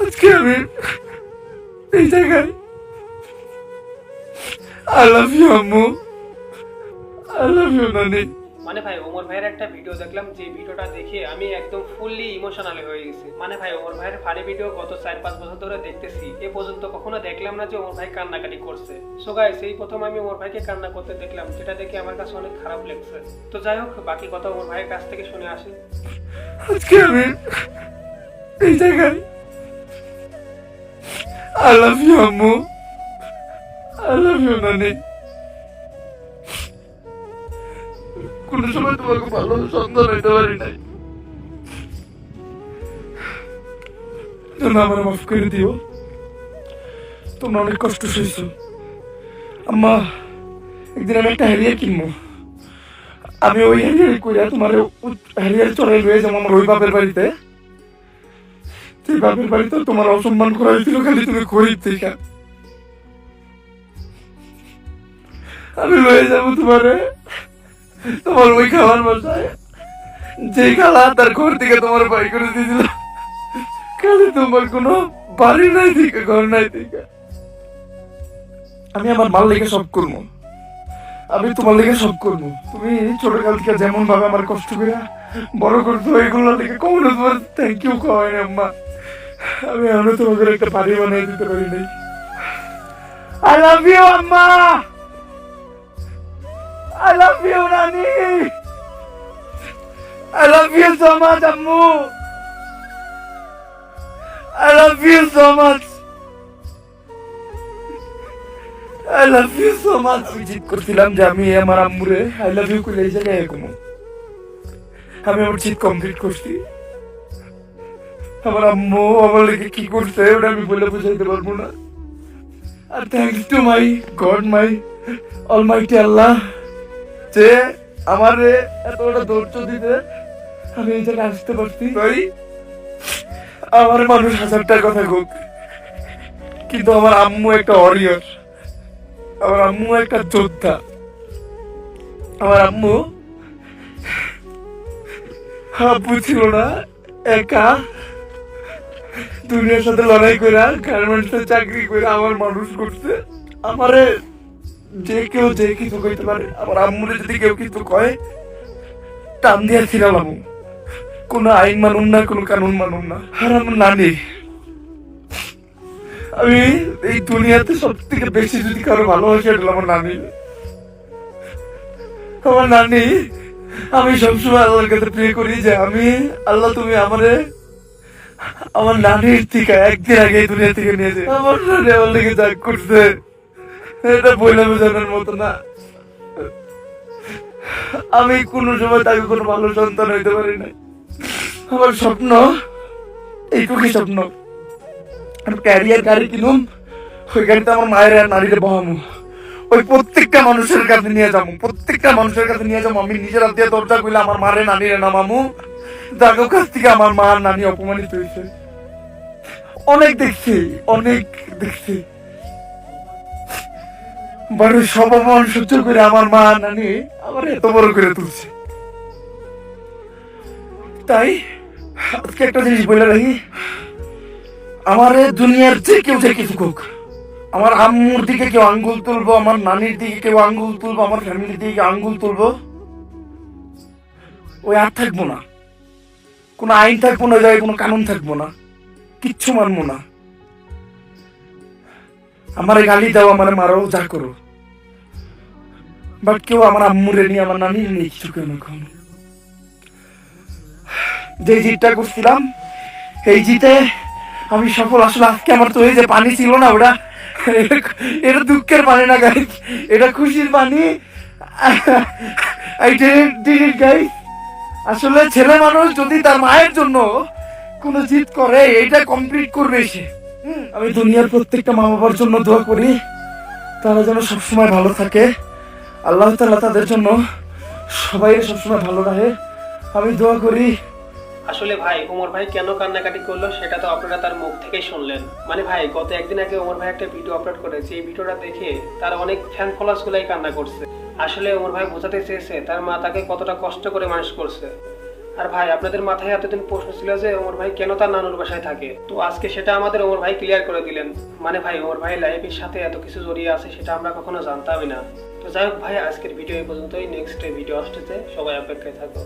আজকে আমি এই জায়গায় আই লাভ ইউ আম্মু, আই লাভ ইউ নানি। মানে ভাই ওমর ভাইয়ের একটা ভিডিও দেখলাম, যে ভিডিওটা দেখে আমি একদম ফুললি ইমোশনাল হয়ে গেছি। মানে ভাই ওমর ভাইয়ের ফানি ভিডিও গত 4-5 বছর ধরে দেখতেছি, এ পর্যন্ত কখনো দেখলাম না যে ওমর ভাই কান্নাকাটি করছে। সো গাইস, এই প্রথম আমি ওমর ভাইকে কান্না করতে দেখলাম, যেটা দেখে আমার কাছে অনেক খারাপ লাগছে। তো যাই হোক, বাকি কথা ওমর ভাইয়ের কাছ থেকে শুনে আসি। আজকে আমি এই জায়গায় আই লাভ ইউ আম্মু, আই লাভ ইউ নানি। কোন সময় তোমাকে ভালো সন্তান হইতে পারি নাই, জন্য আমার মাফ করে দিও। তোমরা অনেক কষ্ট সইছো। আম্মা, একদিন আমি একটা হ্যারিয়ার কিনবো। আমি ওই হ্যারিয়ার কইরা তোমার হ্যারিয়ার চড়াই রয়ে যাবো আমার ওই বাপের বাড়িতে। সেই বাপের বাড়িতে তোমার অসম্মান করা হয়েছিল খালি তুমি গরিব থেকে। আমি লয়ে যাবো তোমারে তোমার ওই খাবার বাসায়, যে খালা তার ঘর থেকে তোমার বাই করে দিয়েছিল। খালি তোমার কোনো বাড়ি নাই থেকে, ঘর নাই থেকে। আমি আমার মাল লেগে সব করবো, আমি তোমার লেগে সব করবো। তুমি ছোটকাল থেকে যেমন ভাবে আমার কষ্ট করে বড় করছো, এগুলো লেগে কখনো তোমার থ্যাংক ইউ খাওয়াই না আম্মা। আমি এখনো তোমাকে একটা বাড়ি বানিয়ে দিতে পারি নাই। আই লাভ ইউ আম্মা, I love you, Nani. I love you so much, Ammu. I love you so much. I love you so much. আমি জিদ করছিলাম যে আমি আমার আম্মুরে I love you কইলে এই জায়গায় এরকম। আমি আমার জিদ কমপ্লিট করছি। আমার আম্মু আমার লেগে কি করছে ওটা আমি বলে বুঝাইতে পারবো না। আর thanks to my God, my almighty Allah, যে আমারে এতটা ধৈর্য দিতে আমি এই জায়গায় আসতে পারছি। ভাই, আমার মানুষ হাজারটার কথা হোক, কিন্তু আমার আম্মু একটা ওয়ারিয়র, আমার আম্মু একটা যোদ্ধা। আমার আম্মু আব্বু ছিল না, একা দুনিয়ার সাথে লড়াই করে গার্মেন্টসে চাকরি করে আমার মানুষ করছে। আমারে যে কেউ যে কিছু কইতে পারে, আমার আম্মুরে যদি কেউ কিছু কয় টান দিয়া ছিলাম। কোনো আইন মানুন না, কোনো কানুন মানুন না। আর আমার নানি, আমি এই দুনিয়াতে সব থেকে বেশি যদি কারো ভালোবাসি এটা আমার নানি। আমার নানি, আমি সবসময় আল্লাহর কাছে প্রে করি যে আমি আল্লাহ তুমি আমারে আমার নানির থেকে একদিন আগে এই দুনিয়া থেকে নিয়ে যায়। আমার নানি আমার লেগে যা করছে এটা বইলে বোঝানোর মতো না। আমি কোনো সময় তাকে কোনো ভালো সন্তান হইতে পারি না। আমার স্বপ্ন এইটুকুই স্বপ্ন, আমি ক্যারিয়ার গাড়ি কিনুম, ওই গাড়িতে আমার মায়ের আর নারীরে বহামু, ওই প্রত্যেকটা মানুষের কাছে নিয়ে যাবো, প্রত্যেকটা মানুষের কাছে নিয়ে যাবো। আমি নিজের হাত দিয়ে দরজা কইলে আমার মারে নানিরে নামামু, যার কাছ থেকে আমার মা আর নানি অপমানিত হয়েছে। অনেক দেখছি, অনেক দেখছি, বড় সব অপমান সহ্য করে আমার মা নানি আমার এত বড় করে তুলছে। তাই আজকে একটা জিনিস বলে রাখি, আমার দুনিয়ার যে কেউ যে কিছু হোক, আমার আম্মুর দিকে কেউ আঙ্গুল তুলবো, আমার নানির দিকে কেউ আঙ্গুল তুলবো, আমার ফ্যামিলির দিকে আঙ্গুল তুলবো, ওই আর থাকবো না। কোনো আইন থাকবো না, জায়গায় কোনো কানুন থাকবো না, কিচ্ছু মানবো না। আমার গালি দাও, আমার মারো, যা করো, বাট কেউ আমার আম্মুরে নিয়ে আমার নানির নিয়ে কিছু কেন। যে জিতটা করছিলাম এই জিতে আমি সফল। আসলে আজকে আমার তো এই যে পানি ছিল না, ওটা এটা দুঃখের পানি না গাইস, এটা খুশির পানি। আসলে ছেলে মানুষ যদি তার মায়ের জন্য কোনো জিত করে এইটা কমপ্লিট করবে সে। আমি দুনিয়ার প্রত্যেকটা মা বাবার জন্য দোয়া করি, তারা যেন সবসময় ভালো থাকে। আল্লাহ তাআলা তাদের জন্য সবাই সবসময় ভালো রাখে, আমি দোয়া করি। আসলে ভাই ওমর ভাই কেন কান্নাকাটি করলো সেটা তো আপনারা তার মুখ থেকেই শুনলেন। মানে ভাই গত একদিন আগে ওমর ভাই একটা ভিডিও আপলোড করেছে, এই ভিডিওটা দেখে তার অনেক ফ্যান ফলোয়ার্স গুলাই কান্না করছে। আসলে ওমর ভাই বোঝাতে চেয়েছে তার মা তাকে কতটা কষ্ট করে মানুষ করছে। আর ভাই আপনাদের মাথায় এতদিন প্রশ্ন ছিল যে ওমর ভাই কেন তার নানুর বাসায় থাকে, তো আজকে সেটা আমাদের ওমর ভাই ক্লিয়ার করে দিলেন। মানে ভাই ওমর ভাই লাইফের সাথে এত কিছু জড়িয়ে আছে সেটা আমরা কখনো জানতামই না। তো যাই হোক ভাই, আজকের ভিডিও এই পর্যন্তই। নেক্সট ভিডিও আসতেছে, সবাই অপেক্ষায় থাকো।